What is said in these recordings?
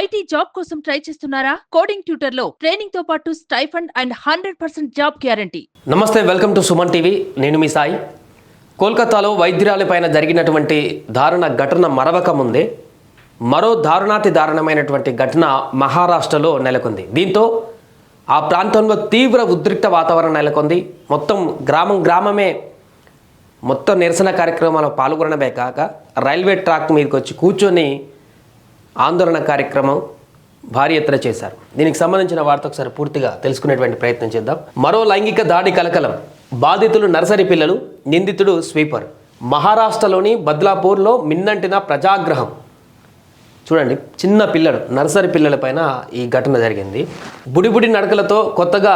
IT job కోసం try చేస్తున్నారా? Coding tutor లో ట్రైనింగ్ తో పాటు స్టైఫండ్ అండ్ 100% జాబ్ గ్యారంటీ. నమస్తే, వెల్కమ్ టు సుమన్ టీవీ. నేను మీ సాయి. కోల్కతాలో వైద్యురాలిపైన జరిగినటువంటి దారుణ ఘటన మరవక ముందే మరో దారుణాతిదారుణమైనటువంటి ఘటన మహారాష్ట్రలో నెలకొంది. దీంతో ఆ ప్రాంతంలో తీవ్ర ఉద్రిక్త వాతావరణం నెలకొంది. మొత్తం గ్రామమే మొత్తం నిరసన కార్యక్రమాల్లో పాల్గొనడమే కాక రైల్వే ట్రాక్ మీదకి వచ్చి కూర్చొని ఆందోళన కార్యక్రమం భారీ ఎత్తున చేశారు. దీనికి సంబంధించిన వార్త ఒకసారి పూర్తిగా తెలుసుకునేటువంటి ప్రయత్నం చేద్దాం. మరో లైంగిక దాడి కలకలం. బాధితులు నర్సరీ పిల్లలు, నిందితుడు స్వీపర్. మహారాష్ట్రలోని బద్లాపూర్లో మిన్నంటిన ప్రజాగ్రహం. చూడండి, చిన్న పిల్లలు, నర్సరీ పిల్లలపైన ఈ ఘటన జరిగింది. బుడిబుడి నడకలతో కొత్తగా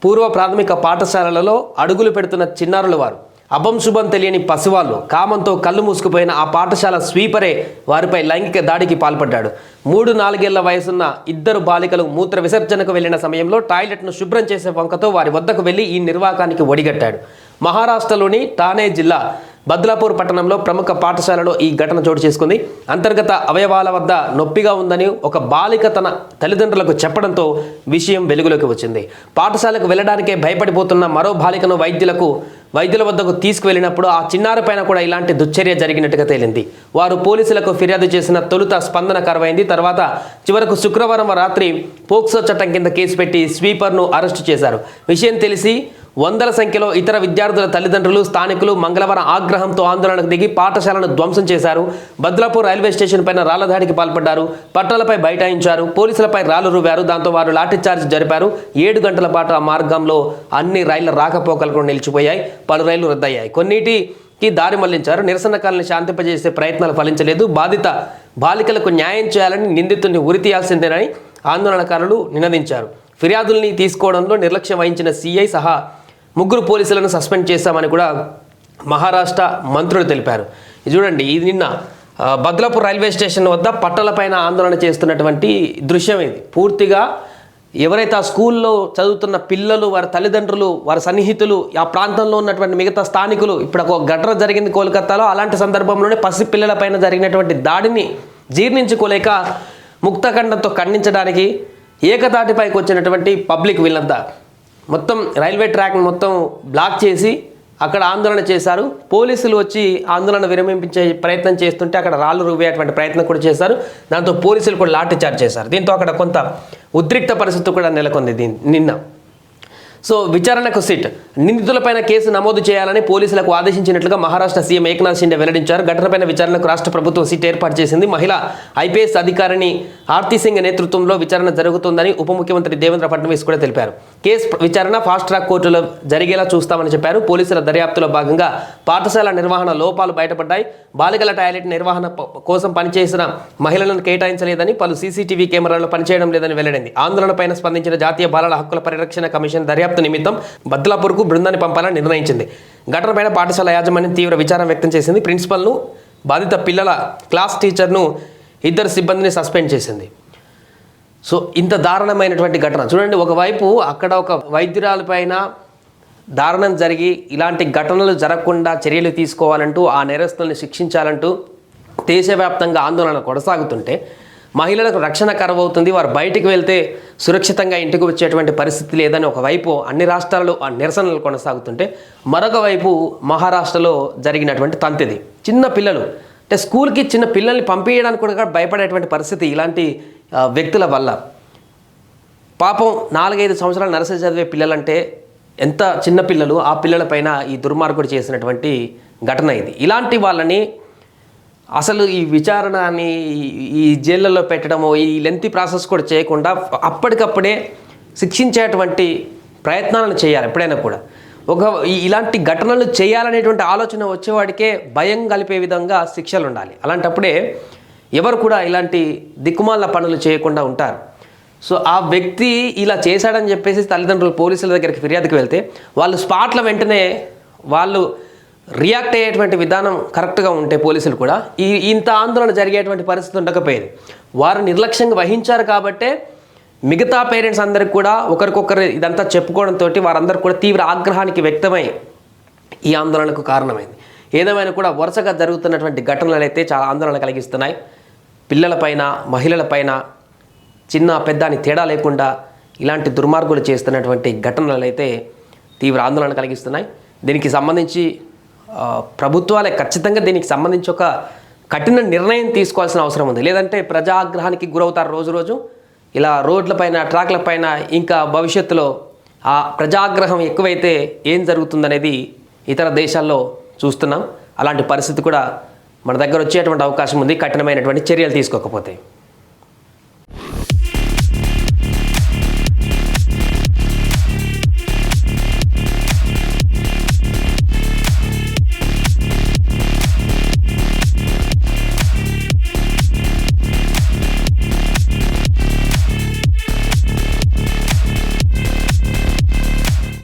పూర్వ ప్రాథమిక పాఠశాలలలో అడుగులు పెడుతున్న చిన్నారుల వారు, అభం శుభం తెలియని పసివాళ్ళు, కామంతో కళ్ళు మూసుకుపోయిన ఆ పాఠశాల స్వీపరే వారిపై లైంగిక దాడికి పాల్పడ్డాడు. 3-4 ఏళ్ల వయసున్న ఇద్దరు బాలికలు మూత్ర విసర్జనకు వెళ్లిన సమయంలో టాయిలెట్ను శుభ్రం చేసే వంకతో వారి వద్దకు వెళ్లి ఈ నిర్వాకానికి ఒడిగట్టాడు. మహారాష్ట్రలోని ఠానే జిల్లా బద్లాపూర్ పట్టణంలో ప్రముఖ పాఠశాలలో ఈ ఘటన చోటు చేసుకుంది. అంతర్గత అవయవాల వద్ద నొప్పిగా ఉందని ఒక బాలిక తన తల్లిదండ్రులకు చెప్పడంతో విషయం వెలుగులోకి వచ్చింది. పాఠశాలకు వెళ్లడానికే భయపడిపోతున్న మరో బాలికను వైద్యుల వద్దకు తీసుకువెళ్ళినప్పుడు ఆ చిన్నారి పైన కూడా ఇలాంటి దుశ్చర్య జరిగినట్టుగా తేలింది. వారు పోలీసులకు ఫిర్యాదు చేసిన తొలుత స్పందన కరువైంది. తర్వాత చివరకు శుక్రవారం రాత్రి పోక్సో చట్టం కింద కేసు పెట్టి స్వీపర్ను అరెస్టు చేశారు. విషయం తెలిసి వందల సంఖ్యలో ఇతర విద్యార్థుల తల్లిదండ్రులు, స్థానికులు మంగళవారం ఆగ్రహంతో ఆందోళనకు దిగి పాఠశాలను ధ్వంసం చేశారు. బద్లాపూర్ రైల్వే స్టేషన్ పైన రాళ్ల దాడికి పాల్పడ్డారు. పట్టాలపై బైఠాయించారు. పోలీసులపై రాళ్లు రువ్వారు. దాంతో వారు లాఠీచార్జ్ జరిపారు. 7 గంటల పాటు ఆ మార్గంలో అన్ని రైళ్ల రాకపోకలు కూడా నిలిచిపోయాయి. పలు రైళ్లు రద్దయ్యాయి. కొన్నిటికి దారి మళ్లించారు. నిరసనకారులను శాంతింపజేసే ప్రయత్నాలు ఫలించలేదు. బాధిత బాలికలకు న్యాయం చేయాలని, నిందితుడిని ఉరితీయాల్సిందేనని ఆందోళనకారులు నినదించారు. ఫిర్యాదుల్ని తీసుకోవడంలో నిర్లక్ష్యం వహించిన సిఐ సహా 3 పోలీసులను సస్పెండ్ చేశామని కూడా మహారాష్ట్ర మంత్రులు తెలిపారు. చూడండి, ఇది నిన్న బద్లాపూర్ రైల్వే స్టేషన్ వద్ద పట్టాలపైన ఆందోళన చేస్తున్నటువంటి దృశ్యం. ఇది పూర్తిగా ఎవరైతే ఆ స్కూల్లో చదువుతున్న పిల్లలు, వారి తల్లిదండ్రులు, వారి సన్నిహితులు, ఆ ప్రాంతంలో ఉన్నటువంటి మిగతా స్థానికులు, ఇప్పుడు ఒక ఘటన జరిగింది కోల్కతాలో. అలాంటి సందర్భంలోనే పసిపిల్లలపైన జరిగినటువంటి దాడిని జీర్ణించుకోలేక ముక్తఖండంతో ఖండించడానికి ఏకతాటిపైకి వచ్చినటువంటి పబ్లిక్ వీళ్ళంతా మొత్తం రైల్వే ట్రాక్ మొత్తం బ్లాక్ చేసి అక్కడ ఆందోళన చేశారు. పోలీసులు వచ్చి ఆందోళన విరమించే ప్రయత్నం చేస్తుంటే అక్కడ రాళ్ళు రువ్వేటువంటి ప్రయత్నం కూడా చేశారు. దాంతో పోలీసులు కూడా లాఠీ చార్జ్ చేశారు. దీంతో అక్కడ కొంత ఉద్రిక్త పరిస్థితి కూడా నెలకొంది నిన్న. సో విచారణకు సిట్. నిందితులపైన కేసు నమోదు చేయాలని పోలీసులకు ఆదేశించినట్లుగా మహారాష్ట్ర సీఎం ఏక్నాథ్ షిండే వెల్లడించారు. ఘటనపైన విచారణకు రాష్ట్ర ప్రభుత్వం సిట్ ఏర్పాటు చేసింది. మహిళా ఐపీఎస్ అధికారిని ఆర్తి సింగ్ నేతృత్వంలో విచారణ జరుగుతుందని ఉప ముఖ్యమంత్రి దేవేంద్ర ఫడ్నవీస్ కూడా తెలిపారు. కేసు విచారణ ఫాస్ట్ ట్రాక్ కోర్టులో జరిగేలా చూస్తామని చెప్పారు. పోలీసుల దర్యాప్తులో భాగంగా పాఠశాల నిర్వహణ లోపాలు బయటపడ్డాయి. బాలికల టాయిలెట్ నిర్వహణ కోసం పనిచేసిన మహిళలను కేటాయించలేదని, పలు సీసీటీవీ కెమెరాలు పనిచేయడం లేదని వెల్లడింది. ఆందోళనపైన స్పందించిన జాతీయ బాలల హక్కుల పరిరక్షణ కమిషన్ దర్యాప్తు నిమిత్తం బద్లాపూర్కు బృందాన్ని పంపాలని నిర్ణయించింది. ఘటనపైన పాఠశాల యాజమాన్యం తీవ్ర విచారం వ్యక్తం చేసింది. ప్రిన్సిపల్ను, బాధిత పిల్లల క్లాస్ టీచర్ను, 2 సిబ్బందిని సస్పెండ్ చేసింది. సో ఇంత దారుణమైనటువంటి ఘటన చూడండి. ఒకవైపు అక్కడ ఒక వైద్యురాలపైన దారుణం జరిగి ఇలాంటి ఘటనలు జరగకుండా చర్యలు తీసుకోవాలంటూ, ఆ నేరస్తుల్ని శిక్షించాలంటూ దేశవ్యాప్తంగా ఆందోళన కొనసాగుతుంటే మహిళలకు రక్షణ కరువవుతుంది, వారు బయటికి వెళ్తే సురక్షితంగా ఇంటికి వచ్చేటువంటి పరిస్థితి లేదని ఒకవైపు అన్ని రాష్ట్రాల్లో ఆ నిరసనలు కొనసాగుతుంటే, మరొక వైపు మహారాష్ట్రలో జరిగినటువంటి తంతిది. చిన్న పిల్లలు అంటే స్కూల్కి చిన్న పిల్లల్ని పంపించడానికి కూడా భయపడేటువంటి పరిస్థితి ఇలాంటి వ్యక్తుల వల్ల. పాపం 4-5 సంవత్సరాలు నర్సరీ చదివే పిల్లలంటే ఎంత చిన్న పిల్లలు, ఆ పిల్లలపైన ఈ దుర్మార్గుడు చేసినటువంటి ఘటన ఇది. ఇలాంటి వాళ్ళని అసలు ఈ విచారణని ఈ జైళ్ళలో పెట్టడము, ఈ లెంతీ ప్రాసెస్ కూడా చేయకుండా అప్పటికప్పుడే శిక్షించేటువంటి ప్రయత్నాలను చేయాలి. ఎప్పుడైనా కూడా ఇలాంటి ఘటనలు చేయాలనేటువంటి ఆలోచన వచ్చేవాడికే భయం కలిపే విధంగా శిక్షలు ఉండాలి. అలాంటప్పుడే ఎవరు కూడా ఇలాంటి దిక్కుమాల పనులు చేయకుండా ఉంటారు. సో ఆ వ్యక్తి ఇలా చేశాడని చెప్పేసి తల్లిదండ్రులు పోలీసుల దగ్గరికి ఫిర్యాదుకి వెళ్తే వాళ్ళు స్పాట్ల వెంటనే వాళ్ళు రియాక్ట్ అయ్యేటువంటి విధానం కరెక్ట్గా ఉంటే పోలీసులు కూడా ఇంత ఆందోళన జరిగేటువంటి పరిస్థితి ఉండకపోయేది. వారు నిర్లక్ష్యంగా వహించారు కాబట్టే మిగతా పేరెంట్స్ అందరికి కూడా ఒకరికొకరు ఇదంతా చెప్పుకోవడంతో వారందరూ కూడా తీవ్ర ఆగ్రహానికి వ్యక్తమై ఈ ఆందోళనకు కారణమైంది. ఏదేమైనా కూడా వరుసగా జరుగుతున్నటువంటి ఘటనలు అయితే చాలా ఆందోళన కలిగిస్తున్నాయి. పిల్లలపైన, మహిళలపైన చిన్న పెద్ద అని తేడా లేకుండా ఇలాంటి దుర్మార్గులు చేస్తున్నటువంటి ఘటనలు అయితే తీవ్ర ఆందోళన కలిగిస్తున్నాయి. దీనికి సంబంధించి ప్రభుత్వాలే ఖచ్చితంగా దీనికి సంబంధించి ఒక కఠిన నిర్ణయం తీసుకోవాల్సిన అవసరం ఉంది. లేదంటే ప్రజాగ్రహానికి గురవుతారు రోజు ఇలా రోడ్లపైన ట్రాక్లపైన. ఇంకా భవిష్యత్తులో ఆ ప్రజాగ్రహం ఎక్కువైతే ఏం జరుగుతుందనేది ఇతర దేశాల్లో చూస్తున్నాం. అలాంటి పరిస్థితి కూడా మన దగ్గర వచ్చేటువంటి అవకాశం ఉంది కఠినమైనటువంటి చర్యలు తీసుకోకపోతే.